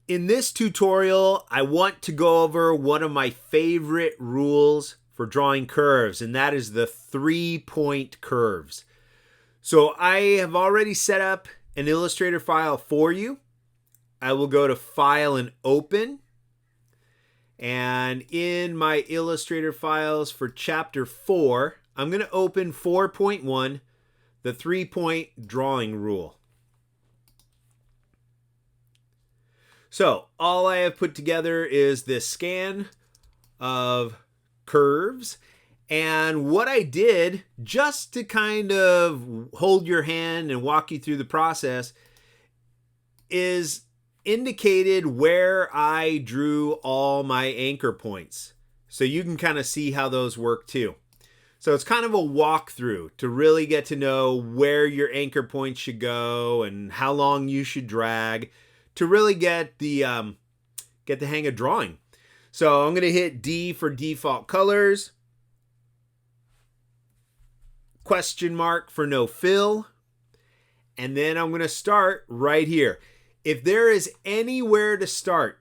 In this tutorial, I want to go over one of my favorite rules for drawing curves, and that is the 3-point curves. So I have already set up an Illustrator file for you. I will go to File and Open. And in my Illustrator files for Chapter 4, I'm going to open 4.1, the 3-point drawing rule. So all I have put together is this scan of curves. And what I did, just to kind of hold your hand and walk you through the process, is indicated where I drew all my anchor points. So you can kind of see how those work too. So it's kind of a walkthrough to really get to know where your anchor points should go and how long you should drag to really get the hang of drawing. So I'm going to hit D for default colors, question mark for no fill, and then I'm going to start right here. If there is anywhere to start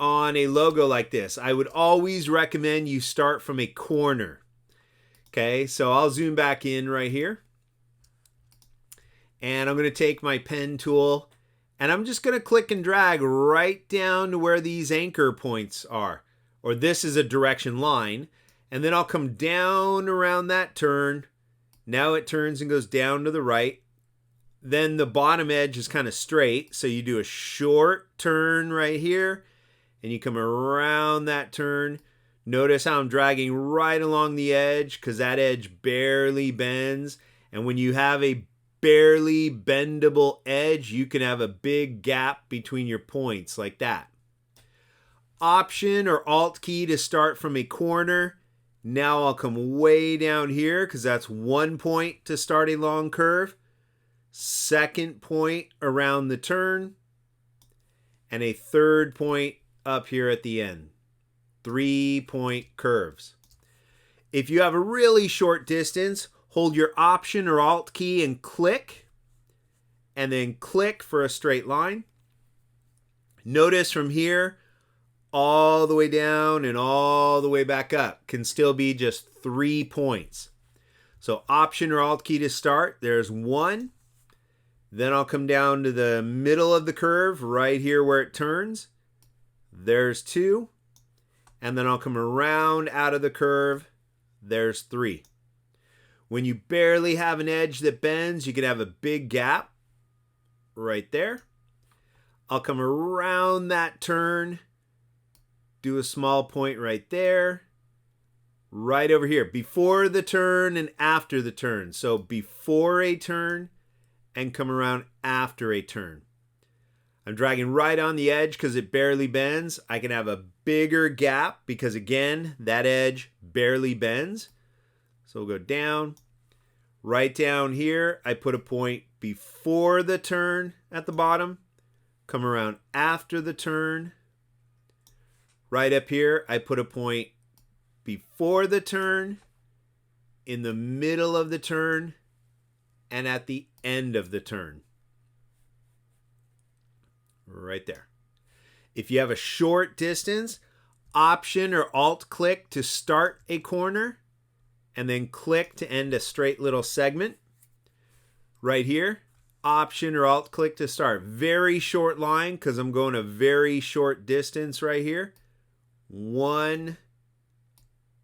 on a logo like this, I would always recommend you start from a corner. Okay, so I'll zoom back in right here. And I'm going to take my pen tool and I'm just going to click and drag right down to where these anchor points are. Or this is a direction line. And then I'll come down around that turn. Now it turns and goes down to the right. Then the bottom edge is kind of straight. So you do a short turn right here. And you come around that turn. Notice how I'm dragging right along the edge because that edge barely bends. And when you have a barely bendable edge, you can have a big gap between your points like that. Option or Alt key to start from a corner. Now I'll come way down here because that's 1 point to start a long curve. Second point around the turn. And a third point up here at the end. 3-point curves. If you have a really short distance, hold your Option or Alt key and click, and then click for a straight line. Notice from here, all the way down and all the way back up can still be just 3 points. So Option or Alt key to start, there's 1. Then I'll come down to the middle of the curve, right here where it turns. There's 2. And then I'll come around out of the curve. There's 3. When you barely have an edge that bends, you can have a big gap right there. I'll come around that turn, do a small point right there, right over here, before the turn and after the turn. So before a turn and come around after a turn. I'm dragging right on the edge because it barely bends. I can have a bigger gap because, again, that edge barely bends. So we'll go down. Right down here, I put a point before the turn at the bottom. Come around after the turn. Right up here, I put a point before the turn, in the middle of the turn, and at the end of the turn. Right there. If you have a short distance, Option or Alt click to start a corner and then click to end a straight little segment. Right here, Option or Alt click to start. Very short line because I'm going a very short distance right here. 1,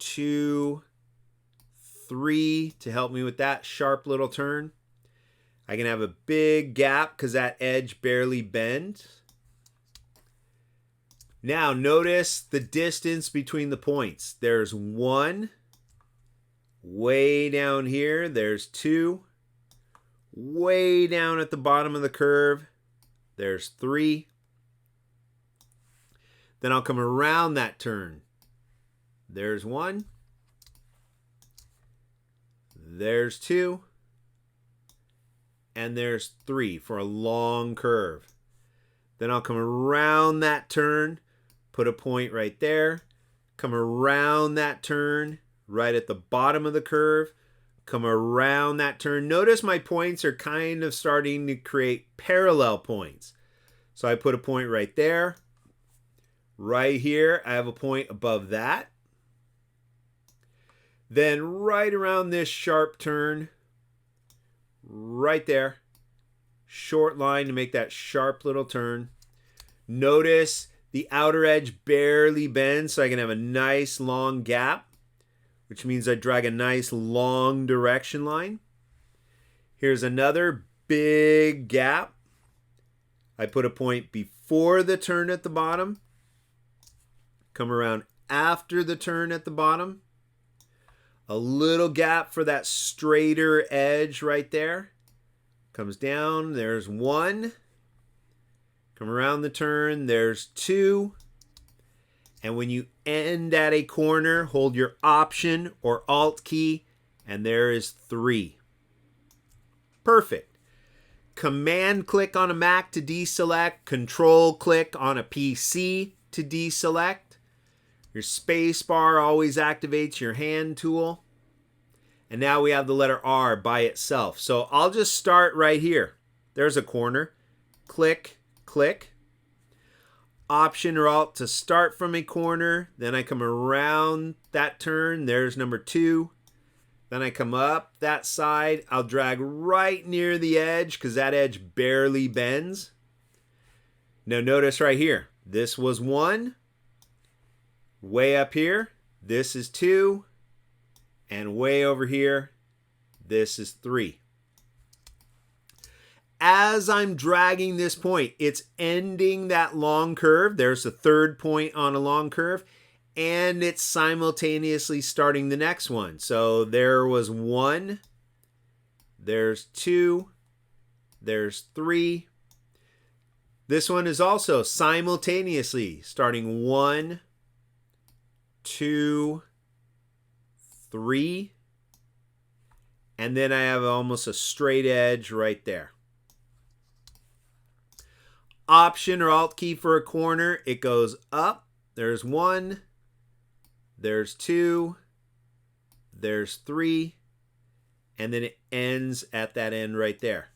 2, 3 to help me with that sharp little turn. I can have a big gap because that edge barely bends. Now notice the distance between the points. There's 1 way down here. There's 2 way down at the bottom of the curve. There's 3. Then I'll come around that turn. There's 1. There's 2. And there's 3 for a long curve. Then I'll come around that turn, put a point right there, come around that turn right at the bottom of the curve, come around that turn. Notice my points are kind of starting to create parallel points. So I put a point right there. Right here, I have a point above that. Then right around this sharp turn, right there, short line to make that sharp little turn. Notice the outer edge barely bends, so I can have a nice long gap, which means I drag a nice long direction line. Here's another big gap. I put a point before the turn at the bottom, come around after the turn at the bottom, a little gap for that straighter edge right there. Comes down, there's one. Come around the turn, there's two. And when you end at a corner, hold your Option or Alt key, and there is three. Perfect. Command click on a Mac to deselect, Control click on a PC to deselect. Your space bar always activates your hand tool. And now we have the letter R by itself. So I'll just start right here. There's a corner. Click, click. Option or Alt to start from a corner. Then I come around that turn. There's number 2. Then I come up that side. I'll drag right near the edge because that edge barely bends. Now notice right here. This was 1. Way up here, this is 2. And way over here, this is 3. As I'm dragging this point, it's ending that long curve. There's the third point on a long curve. And it's simultaneously starting the next one. So there was 1. There's 2. There's 3. This one is also simultaneously starting 1, 2, 3, and then I have almost a straight edge right there. Option or Alt key for a corner, it goes up. There's 1, there's 2, there's 3, and then it ends at that end right there.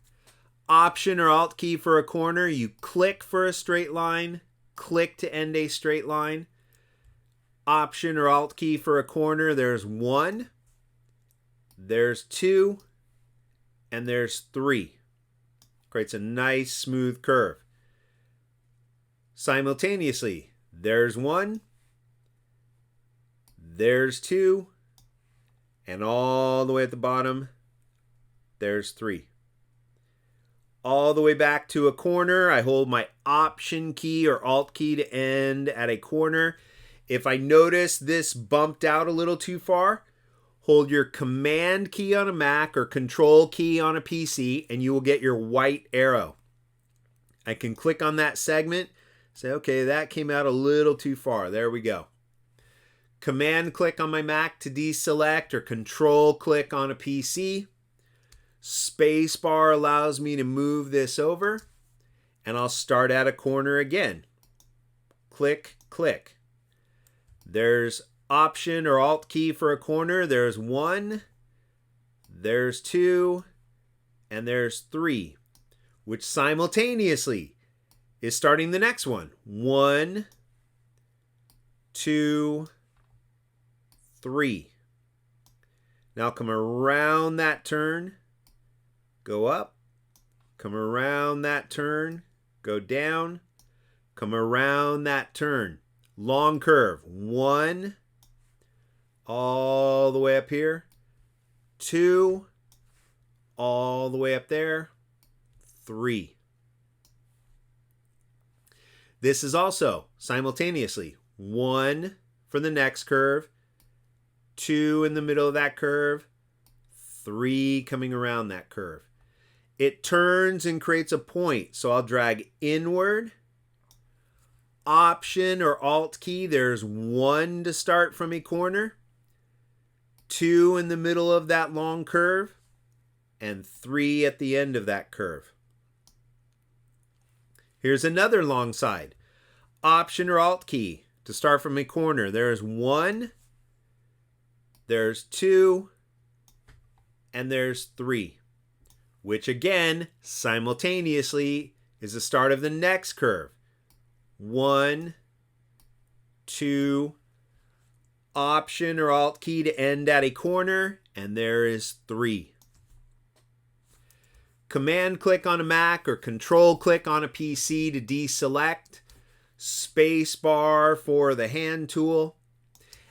Option or Alt key for a corner, you click for a straight line, click to end a straight line. Option or Alt key for a corner, there's 1, there's 2, and there's 3. Creates a nice smooth curve. Simultaneously, there's 1, there's 2, and all the way at the bottom, there's 3. All the way back to a corner, I hold my Option key or Alt key to end at a corner. If I notice this bumped out a little too far, hold your Command key on a Mac or Control key on a PC and you will get your white arrow. I can click on that segment, say, okay, that came out a little too far. There we go. Command click on my Mac to deselect or Control click on a PC. Space bar allows me to move this over and I'll start at a corner again. Click, click. There's Option or Alt key for a corner. There's 1, there's 2, and there's 3, which simultaneously is starting the next one. 1, 2, 3. Now come around that turn, go up, come around that turn, go down, come around that turn. Long curve, 1, all the way up here, 2, all the way up there, 3. This is also simultaneously 1 for the next curve, 2 in the middle of that curve, 3 coming around that curve. It turns and creates a point, so I'll drag inward. Option or Alt key, there's 1 to start from a corner, 2 in the middle of that long curve, and 3 at the end of that curve. Here's another long side. Option or Alt key to start from a corner. There's 1, there's 2, and there's 3, which again simultaneously is the start of the next curve. 1, 2, Option or Alt key to end at a corner, and there is 3. Command click on a Mac or Control click on a PC to deselect. Space bar for the hand tool.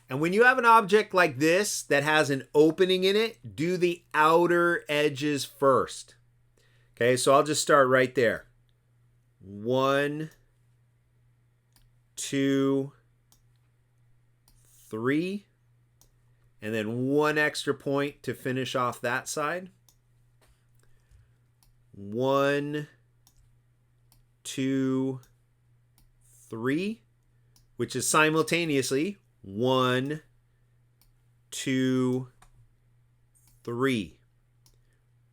And when you have an object like this that has an opening in it, do the outer edges first. Okay, so I'll just start right there. 1, 2, 3, and then 1 extra point to finish off that side. 1, 2, 3, which is simultaneously 1, 2, 3,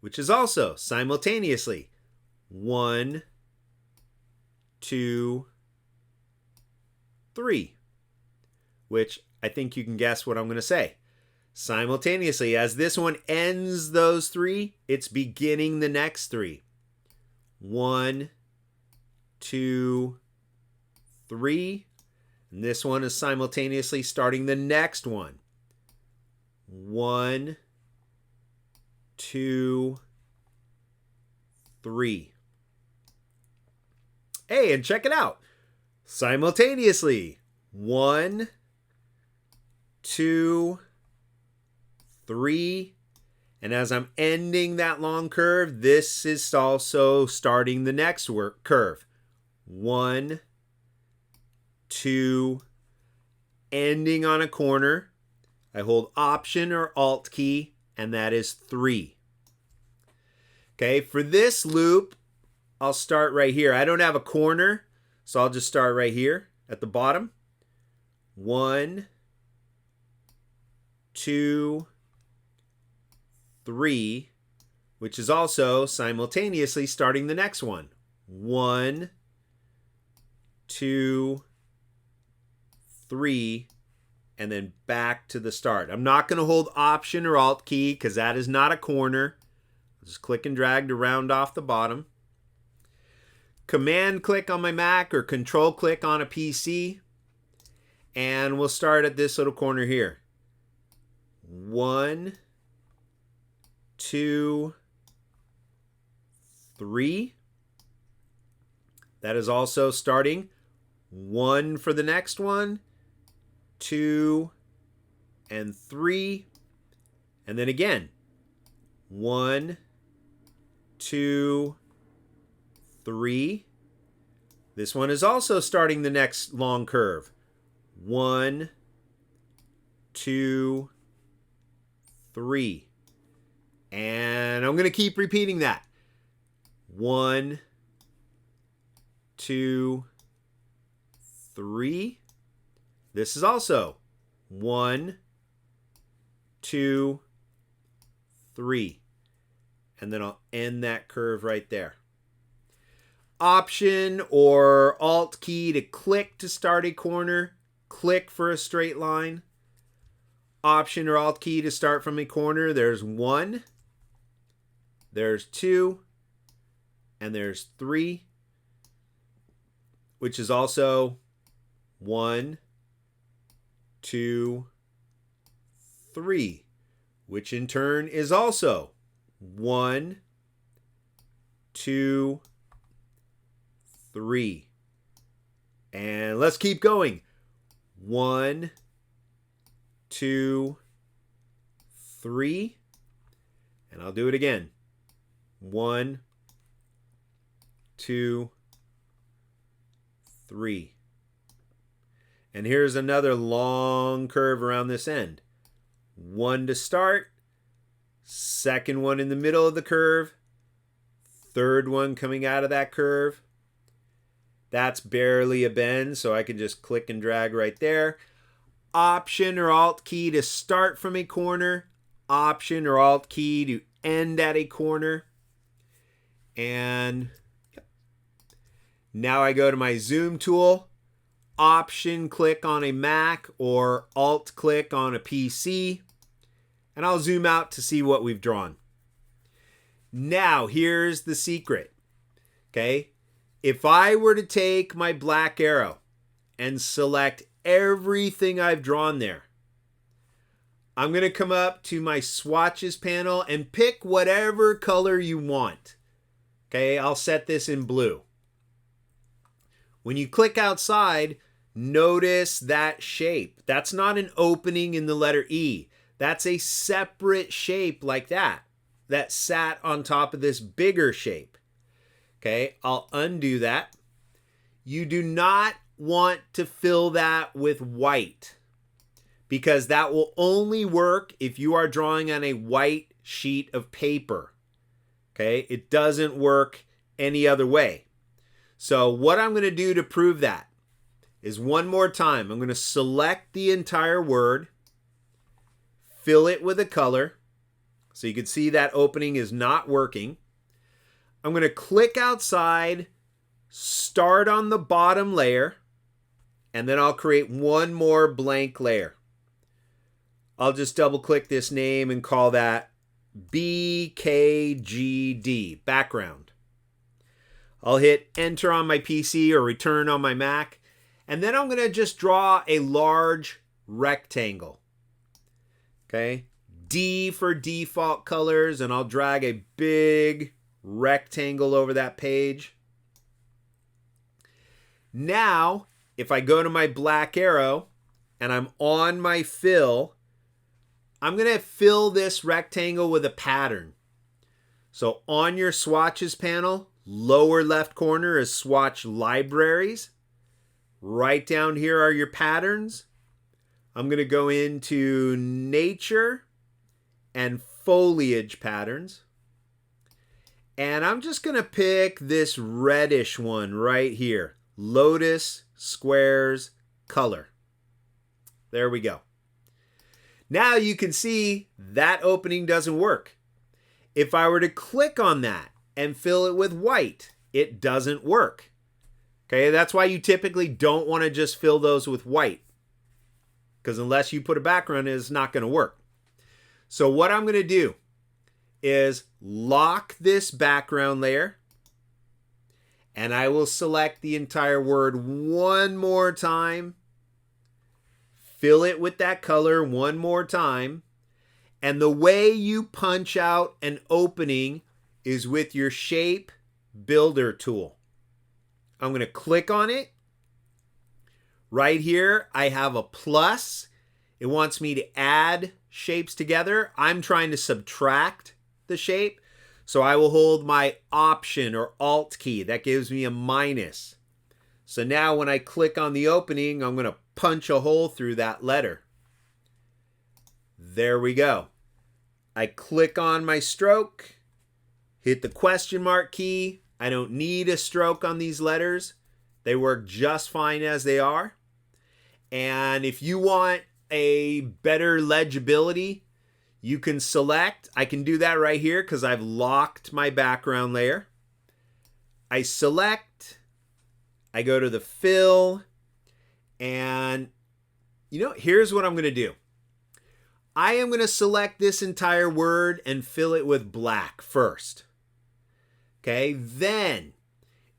which is also simultaneously 1, 2, 3, which I think you can guess what I'm going to say. Simultaneously, as this one ends those 3, it's beginning the next 3. 1, 2, 3. And this one is simultaneously starting the next one. 1, 2, 3. Hey, and check it out. Simultaneously. 1, 2, 3. And as I'm ending that long curve, this is also starting the next curve. 1, 2, ending on a corner. I hold Option or Alt key, and that is 3. Okay, for this loop, I'll start right here. I don't have a corner, so I'll just start right here at the bottom. 1, 2, 3, which is also simultaneously starting the next one. 1, 2, 3, and then back to the start. I'm not going to hold Option or Alt key because that is not a corner. I'll just click and drag to round off the bottom. Command click on my Mac or Control click on a PC. And we'll start at this little corner here. 1, 2, 3. That is also starting 1 for the next one, 2, and 3. And then again, 1, 2, 3. This one is also starting the next long curve. 1, 2, 3. And I'm going to keep repeating that. 1, 2, 3. This is also 1, 2, 3. And then I'll end that curve right there. Option or Alt key to click to start a corner. Click for a straight line. Option or Alt key to start from a corner. There's 1, there's 2, and there's 3, which is also 1, 2, 3, which in turn is also 1, 2, 3. And let's keep going. 1, 2, 3. And I'll do it again. 1, 2, 3. And here's another long curve around this end. 1 to start, second one in the middle of the curve, third one coming out of that curve. That's barely a bend, so I can just click and drag right there. Option or Alt key to start from a corner. Option or Alt key to end at a corner. And now I go to my zoom tool. Option click on a Mac or Alt click on a PC. And I'll zoom out to see what we've drawn. Now, here's the secret. Okay? If I were to take my black arrow and select everything I've drawn there, I'm going to come up to my swatches panel and pick whatever color you want. Okay, I'll set this in blue. When you click outside, notice that shape. That's not an opening in the letter E. That's a separate shape like that sat on top of this bigger shape. Okay, I'll undo that. You do not want to fill that with white, because that will only work if you are drawing on a white sheet of paper. Okay, it doesn't work any other way. So what I'm going to do to prove that is, one more time, I'm going to select the entire word, fill it with a color, so you can see that opening is not working. I'm going to click outside, start on the bottom layer, and then I'll create one more blank layer. I'll just double click this name and call that BKGD, background. I'll hit enter on my PC or return on my Mac, and then I'm going to just draw a large rectangle. Okay, D for default colors, and I'll drag a big rectangle over that page. Now, if I go to my black arrow and I'm on my fill, I'm going to fill this rectangle with a pattern. So on your swatches panel, lower left corner is swatch libraries. Right down here are your patterns. I'm going to go into nature and foliage patterns. And I'm just going to pick this reddish one right here. Lotus squares color. There we go. Now you can see that opening doesn't work. If I were to click on that and fill it with white, it doesn't work. Okay, that's why you typically don't want to just fill those with white, because unless you put a background in, it's not going to work. So what I'm going to do is lock this background layer, and I will select the entire word one more time, fill it with that color one more time, and the way you punch out an opening is with your shape builder tool. I'm going to click on it. Right here, I have a plus. It wants me to add shapes together. I'm trying to subtract the shape. So I will hold my Option or Alt key. That gives me a minus. So now when I click on the opening, I'm going to punch a hole through that letter. There we go. I click on my stroke, hit the question mark key. I don't need a stroke on these letters. They work just fine as they are. And if you want a better legibility, you can select. I can do that right here because I've locked my background layer. I select, I go to the fill, and here's what I'm going to do. I am going to select this entire word and fill it with black first. Okay, then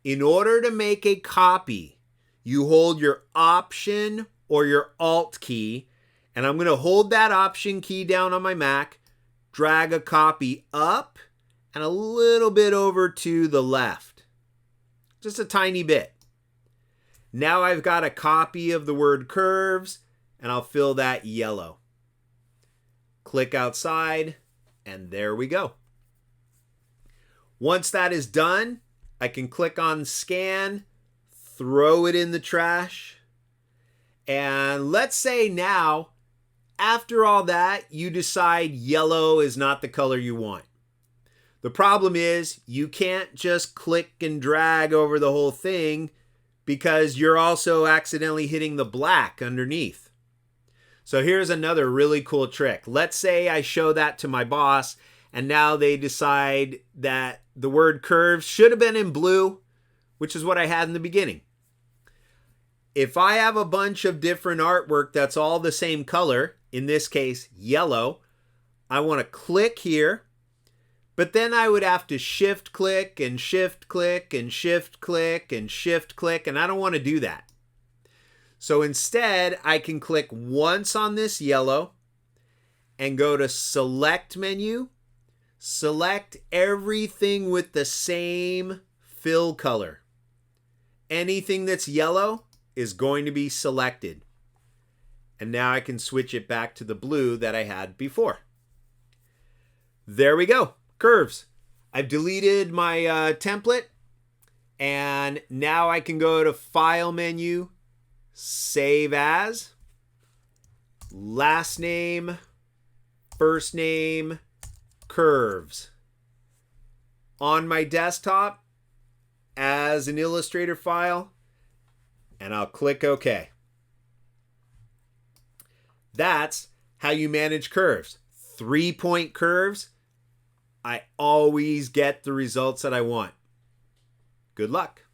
in order to make a copy, you hold your Option or your Alt key, and I'm going to hold that Option key down on my Mac, drag a copy up and a little bit over to the left. Just a tiny bit. Now I've got a copy of the word curves, and I'll fill that yellow. Click outside, and there we go. Once that is done, I can click on scan, throw it in the trash, and let's say now, after all that, you decide yellow is not the color you want. The problem is you can't just click and drag over the whole thing because you're also accidentally hitting the black underneath. So here's another really cool trick. Let's say I show that to my boss, and now they decide that the word curves should have been in blue, which is what I had in the beginning. If I have a bunch of different artwork that's all the same color, in this case yellow, I want to click here, But then I would have to shift click and shift click and shift click and shift click, and I don't want to do that. So instead, I can click once on this yellow and go to Select menu, select everything with the same fill color. Anything that's yellow is going to be selected. And now I can switch it back to the blue that I had before. There we go, curves. I've deleted my template, and now I can go to File menu, Save As, last name, first name, curves. On my desktop as an Illustrator file, and I'll click OK. That's how you manage curves. 3-point curves. I always get the results that I want. Good luck.